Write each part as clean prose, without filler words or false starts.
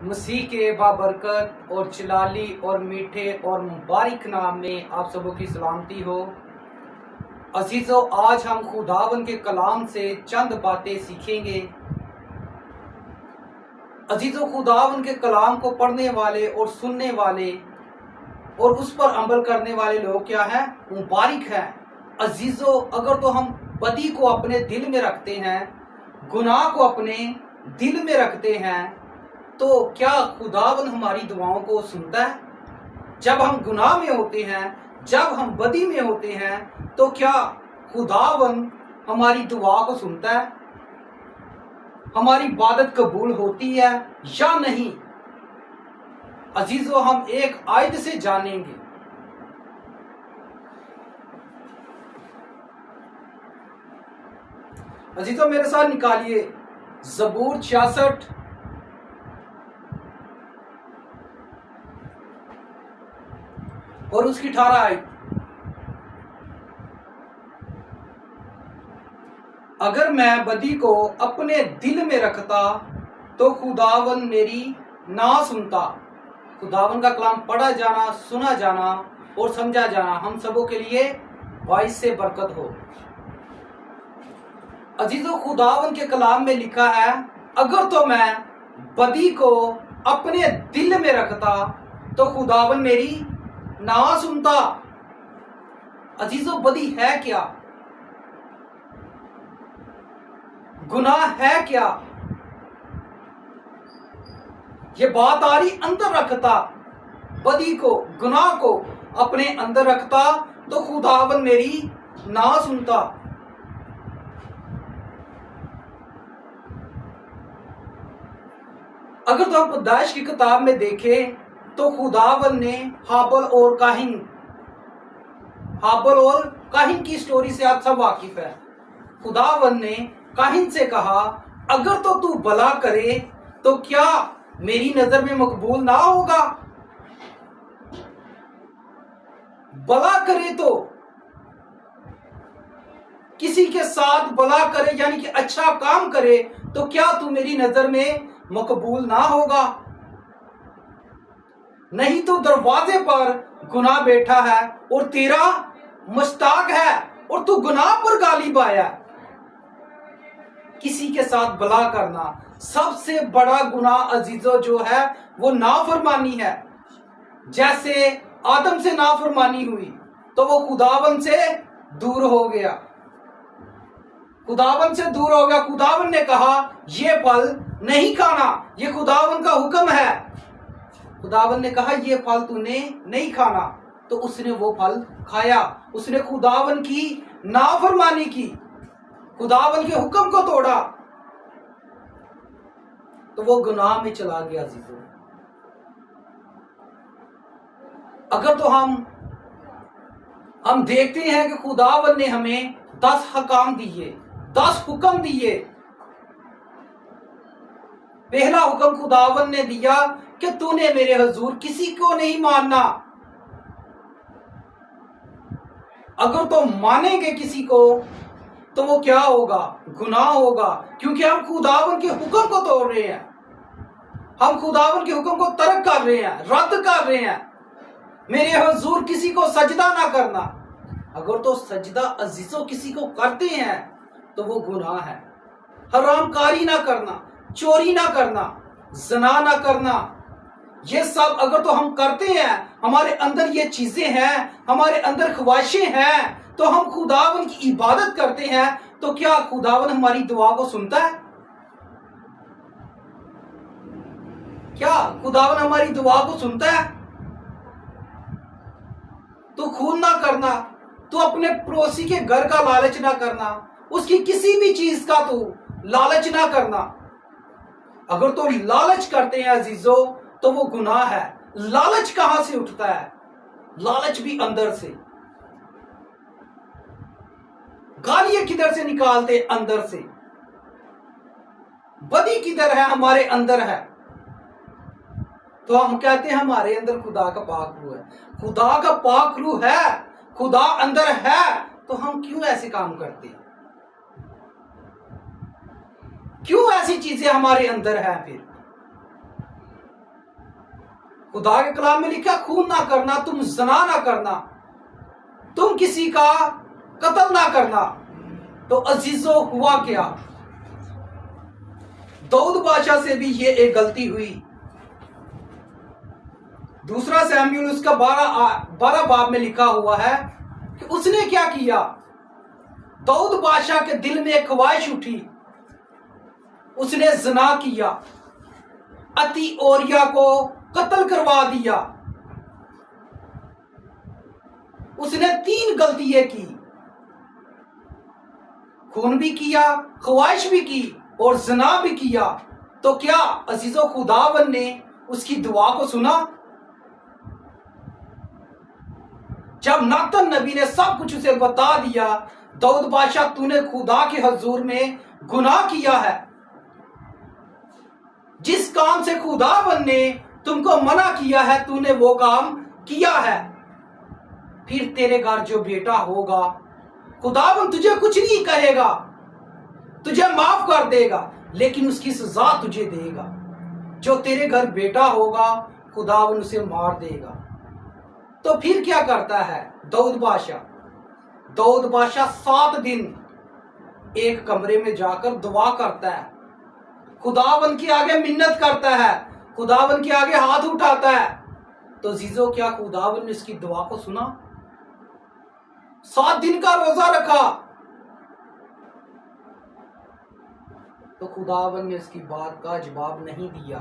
मसीह के बाबरकत और जलाली और मीठे और मुबारक नाम में आप सबों की सलामती हो। अजीजों, आज हम खुदावन के कलाम से चंद बातें सीखेंगे। अजीजों, खुदावन के कलाम को पढ़ने वाले और सुनने वाले और उस पर अमल करने वाले लोग क्या है? मुबारक है। अजीजों, अगर तो हम बदी को अपने दिल में रखते हैं, गुनाह को अपने दिल में रखते हैं, तो क्या खुदावन हमारी दुआओं को सुनता है? जब हम गुनाह में होते हैं, जब हम बदी में होते हैं, तो क्या खुदावन हमारी दुआ को सुनता है? हमारी इबादत कबूल होती है या नहीं? अजीजों, हम एक आयत से जानेंगे। अजीजों, मेरे साथ निकालिए ज़बूर 66 और उसकी 18 आयत। अगर मैं बदी को अपने दिल में रखता तो खुदावन मेरी ना सुनता। खुदावन का कलाम पढ़ा जाना, सुना जाना और समझा जाना हम सबों के लिए बाइस से बरकत हो। अजीजों, खुदावन के कलाम में लिखा है, अगर तो मैं बदी को अपने दिल में रखता तो खुदावन मेरी ना सुनता। अजीजों, बदी है क्या? गुनाह है क्या? ये बात आ रही अंदर रखता, बदी को, गुनाह को अपने अंदर रखता तो खुदावन मेरी ना सुनता। अगर तो हम पैदाइश की किताब में देखें तो खुदावन ने हाबल और काहिन की स्टोरी से आप सब वाकिफ है। खुदावन ने काहिन से कहा, अगर तो तू भला करे तो क्या मेरी नजर में मकबूल ना होगा? भला करे तो किसी के साथ भला करे, यानी कि अच्छा काम करे, तो क्या तू मेरी नजर में मकबूल ना होगा? नहीं तो दरवाजे पर गुनाह बैठा है और तेरा मुश्ताक है और तू गुनाह पर गालिब आया। किसी के साथ भला करना सबसे बड़ा गुनाह अजीजों जो है वो नाफरमानी है। जैसे आदम से नाफरमानी हुई तो वो खुदावन से दूर हो गया। खुदावन से दूर हो गया। खुदावन ने कहा ये फल नहीं खाना, ये खुदावन का हुक्म है। खुदावन ने कहा ये फल तूने नहीं खाना, तो उसने वो फल खाया। उसने खुदावन की नाफरमानी की, खुदावन के हुक्म को तोड़ा, तो वो गुनाह में चला गया। अजीजों, अगर तो हम देखते हैं कि खुदावन ने हमें 10 हकाम दिए, 10 हुक्म दिए। पहला हुक्म खुदावन ने दिया कि तूने मेरे हुजूर किसी को नहीं मानना। अगर तो मानेंगे किसी को तो वो क्या होगा? गुनाह होगा, क्योंकि हम खुदावन के हुक्म को तोड़ रहे हैं। हम खुदावन के हुक्म को तर्क कर रहे हैं, रद्द कर रहे हैं। मेरे हुजूर किसी को सजदा ना करना। अगर तो सजदा अजीजों किसी को करते हैं तो वो गुनाह है। हरामकारी ना करना, चोरी ना करना, ज़ना ना करना, ये सब अगर तो हम करते हैं, हमारे अंदर ये चीजें हैं, हमारे अंदर ख्वाहिशें हैं, तो हम खुदावन की इबादत करते हैं, तो क्या खुदावन हमारी दुआ को सुनता है? क्या खुदावन हमारी दुआ को सुनता है? तो खून ना करना, तो अपने पड़ोसी के घर का लालच ना करना, उसकी किसी भी चीज का तो लालच ना करना। अगर तो लालच करते हैं अजीजों तो वो गुनाह है। लालच कहां से उठता है? लालच भी अंदर से। गालियां किधर से निकालते? अंदर से। बदी किधर है? हमारे अंदर है। तो हम कहते हैं हमारे अंदर खुदा का पाक रूह है। खुदा का पाक रूह है, खुदा अंदर है, तो हम क्यों ऐसे काम करते हैं? क्यों ऐसी चीजें हमारे अंदर है? फिर खुदा के कलाम में लिखा खून ना करना, तुम ज़ना ना करना, तुम किसी का कत्ल ना करना। तो अजीजों हुआ क्या? दाऊद बादशाह से भी ये एक गलती हुई। दूसरा सैमुएल उसका 12 बाब में लिखा हुआ है कि उसने क्या किया। दाऊद बादशाह के दिल में एक ख्वाहिश उठी, उसने ज़ना किया, अति ओरिया को कत्ल करवा दिया। उसने 3 गलतियां की, खून भी किया, ख्वाहिश भी की और ज़ना भी किया। तो क्या अजीजों खुदावन ने उसकी दुआ को सुना? जब नातन नबी ने सब कुछ उसे बता दिया, दाऊद बादशाह तूने खुदा के हजूर में गुनाह किया है, जिस काम से खुदावन ने तुमको मना किया है तूने वो काम किया है। फिर तेरे घर जो बेटा होगा खुदावन तुझे कुछ नहीं कहेगा, तुझे माफ कर देगा, लेकिन उसकी सजा तुझे देगा। जो तेरे घर बेटा होगा खुदावन उसे मार देगा। तो फिर क्या करता है दाऊद बादशाह? दाऊद बादशाह 7 दिन एक कमरे में जाकर दुआ करता है, खुदावन के आगे मिन्नत करता है, खुदावन के आगे हाथ उठाता है। तो जीजो क्या खुदावन ने इसकी दुआ को सुना? 7 दिन का रोजा रखा तो खुदावन ने इसकी बात का जवाब नहीं दिया।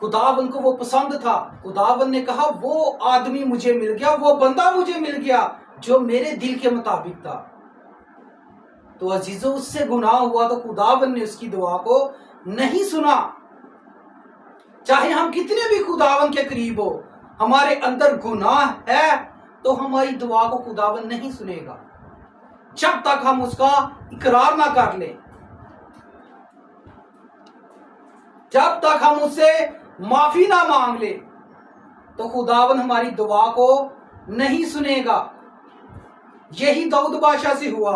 खुदावन को वो पसंद था। खुदावन ने कहा वो आदमी मुझे मिल गया, वो बंदा मुझे मिल गया जो मेरे दिल के मुताबिक था। तो अजीजों उससे गुनाह हुआ तो खुदावन ने उसकी दुआ को नहीं सुना। चाहे हम कितने भी खुदावन के करीब हो, हमारे अंदर गुनाह है तो हमारी दुआ को खुदावन नहीं सुनेगा जब तक हम उसका इकरार ना कर ले, जब तक हम उससे माफी ना मांग ले तो खुदावन हमारी दुआ को नहीं सुनेगा। यही दाऊद बादशाह से हुआ,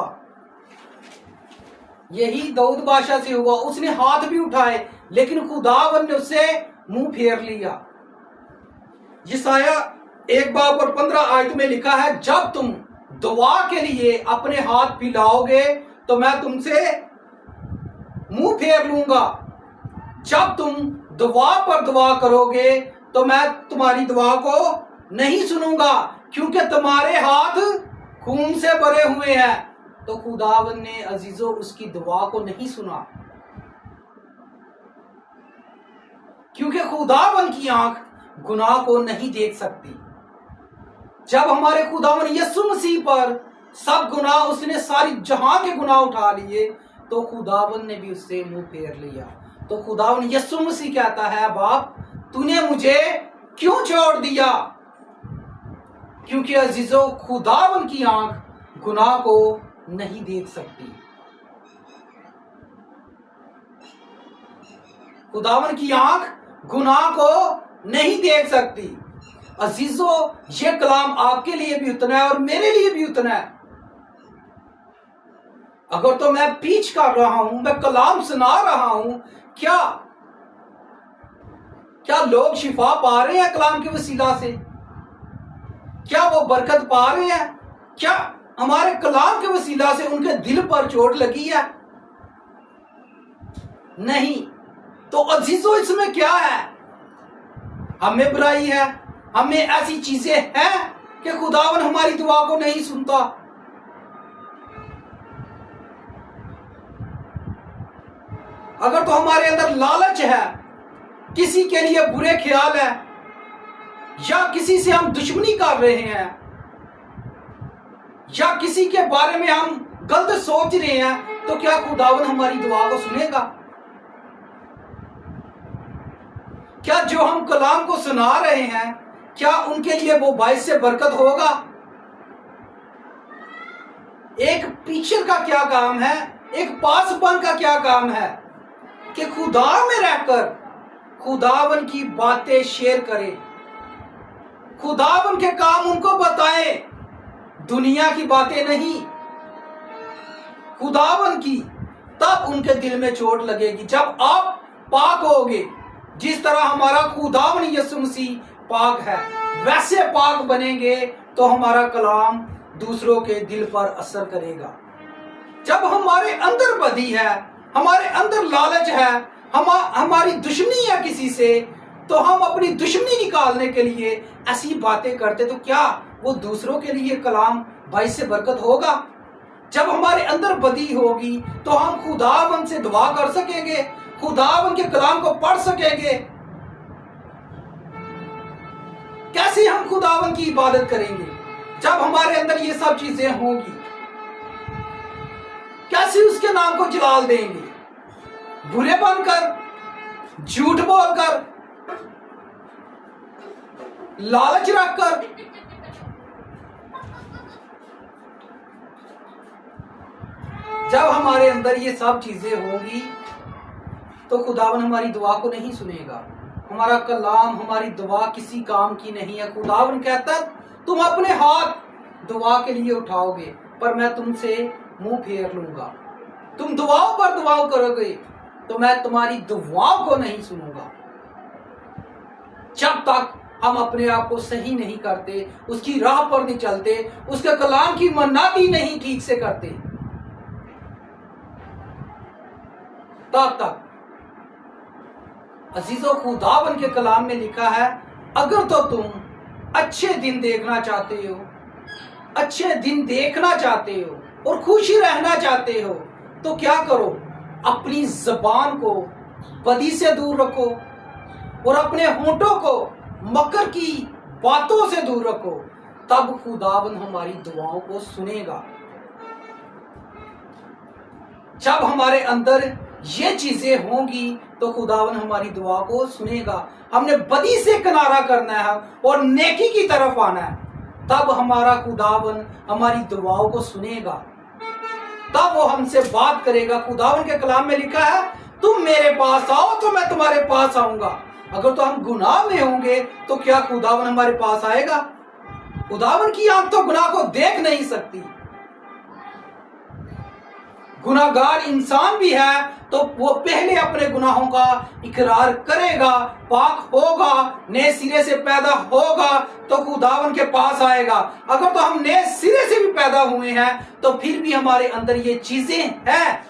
यही दाऊद बादशाह से हुआ। उसने हाथ भी उठाए लेकिन खुदावन ने उससे मुंह फेर लिया। यशाया 1 बाब और 15 आयत में लिखा है, जब तुम दुआ के लिए अपने हाथ फैलाओगे तो मैं तुमसे मुंह फेर लूंगा। जब तुम दुआ पर दुआ करोगे तो मैं तुम्हारी दुआ को नहीं सुनूंगा, क्योंकि तुम्हारे हाथ खून से भरे हुए हैं। तो खुदावन ने अजीजों उसकी दुआ को नहीं सुना, क्योंकि खुदावन की आंख गुनाह को नहीं देख सकती। जब हमारे खुदावन यीशु मसीह पर सब गुनाह, उसने सारी जहां के गुनाह उठा लिए, तो खुदावन ने भी उससे मुंह फेर लिया। तो खुदावन यीशु मसीह कहता है, बाप तूने मुझे क्यों छोड़ दिया? क्योंकि अजीजों खुदावन की आंख गुनाह को नहीं देख सकती। खुदावन की आंख गुनाह को नहीं देख सकती। अजीजों ये कलाम आपके लिए भी उतना है और मेरे लिए भी उतना है। अगर तो मैं पीछ कर रहा हूं, मैं कलाम सुना रहा हूं, क्या लोग शिफा पा रहे हैं कलाम के वसीला से? क्या वो बरकत पा रहे हैं? क्या हमारे कलाम के वसीला से उनके दिल पर चोट लगी है? नहीं। तो अजीजों इसमें क्या है? हमें बुराई है, हमें ऐसी चीजें हैं कि खुदावन हमारी दुआ को नहीं सुनता। अगर तो हमारे अंदर लालच है, किसी के लिए बुरे ख्याल है, या किसी से हम दुश्मनी कर रहे हैं, या किसी के बारे में हम गलत सोच रहे हैं, तो क्या खुदावन हमारी दुआ को सुनेगा? क्या जो हम कलाम को सुना रहे हैं, क्या उनके लिए वो बाइस से बरकत होगा? एक पीछे का क्या काम है, एक पासपन का क्या काम है कि खुदा में रहकर खुदावन की बातें शेयर करें, खुदावन के काम उनको बताएं, दुनिया की बातें नहीं, खुदावन की। तब उनके दिल में चोट लगेगी। जब आप पाक होगे, जिस तरह हमारा खुदावन यीशु मसीह पाक है, वैसे पाक बनेंगे तो हमारा कलाम दूसरों के दिल पर असर करेगा। जब हमारे अंदर बदी है, हमारे अंदर लालच है, हमारी दुश्मनी है किसी से, तो हम अपनी दुश्मनी निकालने के लिए ऐसी बातें करते, तो क्या वो दूसरों के लिए कलाम बाइस से बरकत होगा? जब हमारे अंदर बदी होगी तो हम खुदावन से दुआ कर सकेंगे, खुदावन के कलाम को पढ़ सकेंगे। कैसे हम खुदावन की इबादत करेंगे जब हमारे अंदर ये सब चीजें होंगी? कैसे उसके नाम को जलाल देंगे? बुरे बनकर, झूठ बोलकर, लालच रखकर। जब हमारे अंदर ये सब चीजें होंगी तो खुदावन हमारी दुआ को नहीं सुनेगा। हमारा कलाम, हमारी दुआ किसी काम की नहीं है। खुदावन कहता है तुम अपने हाथ दुआ के लिए उठाओगे पर मैं तुमसे मुंह फेर लूंगा। तुम दुआओं पर दुआओं करोगे तो मैं तुम्हारी दुआओं को नहीं सुनूंगा। जब तक हम अपने आप को सही नहीं करते, उसकी राह पर नहीं चलते, उसके कलाम की मन्नाती नहीं ठीक से करते, तब तक अजीजों, खुदावन के कलाम में लिखा है अगर तो तुम अच्छे दिन देखना चाहते हो, अच्छे दिन देखना चाहते हो और खुशी रहना चाहते हो तो क्या करो? अपनी जबान को बदी से दूर रखो और अपने होंठों को मकर की बातों से दूर रखो, तब खुदावन हमारी दुआओं को सुनेगा। जब हमारे अंदर ये चीजें होंगी तो खुदावन हमारी दुआ को सुनेगा। हमने बदी से किनारा करना है और नेकी की तरफ आना है, तब हमारा खुदावन हमारी दुआओं को सुनेगा, तब वो हमसे बात करेगा। खुदावन के कलाम में लिखा है तुम मेरे पास आओ तो मैं तुम्हारे पास आऊंगा। अगर तो हम गुनाह में होंगे तो क्या खुदावन हमारे पास आएगा? खुदावन की आंख तो गुनाह को देख नहीं सकती। गुनाहगार इंसान भी है तो वो पहले अपने गुनाहों का इकरार करेगा, पाक होगा, नए सिरे से पैदा होगा तो खुदावन के पास आएगा। अगर तो हम नए सिरे से भी पैदा हुए हैं तो फिर भी हमारे अंदर ये चीजें हैं,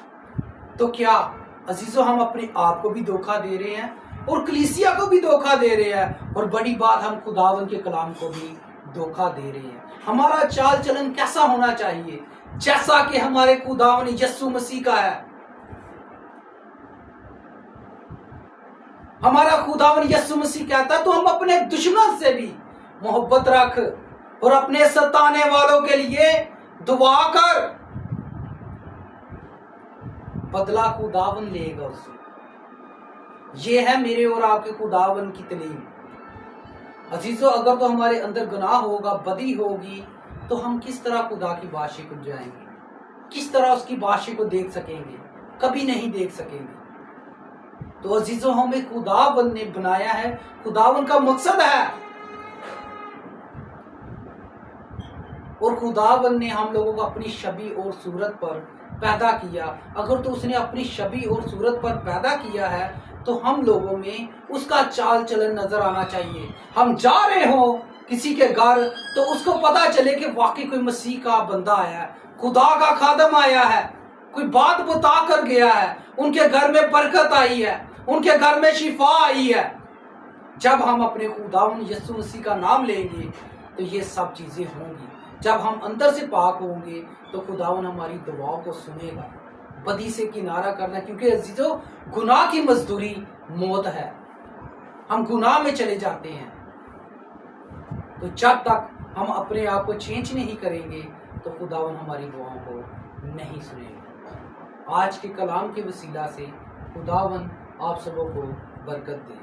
तो क्या अजीजों हम अपने आप को भी धोखा दे रहे हैं और कलीसिया को भी धोखा दे रहे हैं, और बड़ी बात हम खुदावन के कलाम को भी धोखा दे रहे हैं। हमारा चाल चलन कैसा होना चाहिए? जैसा कि हमारे खुदावन यीशु मसीह का है। हमारा खुदावन यीशु मसीह कहता है तो हम अपने दुश्मन से भी मोहब्बत रख और अपने सताने वालों के लिए दुआ कर, बदला खुदावन लेगा उससे। ये है मेरे और आपके खुदावन की तालीम। अजीजों, अगर तो हमारे अंदर गुनाह होगा, बदी होगी, तो हम किस तरह खुदा की बादशाही को जाएंगे? किस तरह उसकी बादशाही को देख सकेंगे? कभी नहीं देख सकेंगे। तो अजीजों, हमें खुदावन ने बनाया है, खुदावन का मकसद है, और खुदावन ने हम लोगों को अपनी छवि और सूरत पर पैदा किया। अगर तो उसने अपनी छवि और सूरत पर पैदा किया है तो हम लोगों में उसका चाल चलन नजर आना चाहिए। हम जा रहे हो किसी के घर तो उसको पता चले कि वाकई कोई मसीह का बंदा आया है, खुदा का खादम आया है, कोई बात बता कर गया है, उनके घर में बरकत आई है, उनके घर में शिफा आई है। जब हम अपने खुदावन यीशु मसीह का नाम लेंगे तो ये सब चीजें होंगी। जब हम अंदर से पाक होंगे तो खुदावन हमारी दुआओं को सुनेगा। बदी से किनारा करना, क्योंकि अजीजों, गुनाह की मजदूरी मौत है। हम गुनाह में चले जाते हैं। तो जब तक हम अपने आप को चेंज नहीं करेंगे तो खुदावन हमारी दुआओं को नहीं सुनेगा। आज के कलाम के वसीला से खुदावन आप सबों को बरकत दे।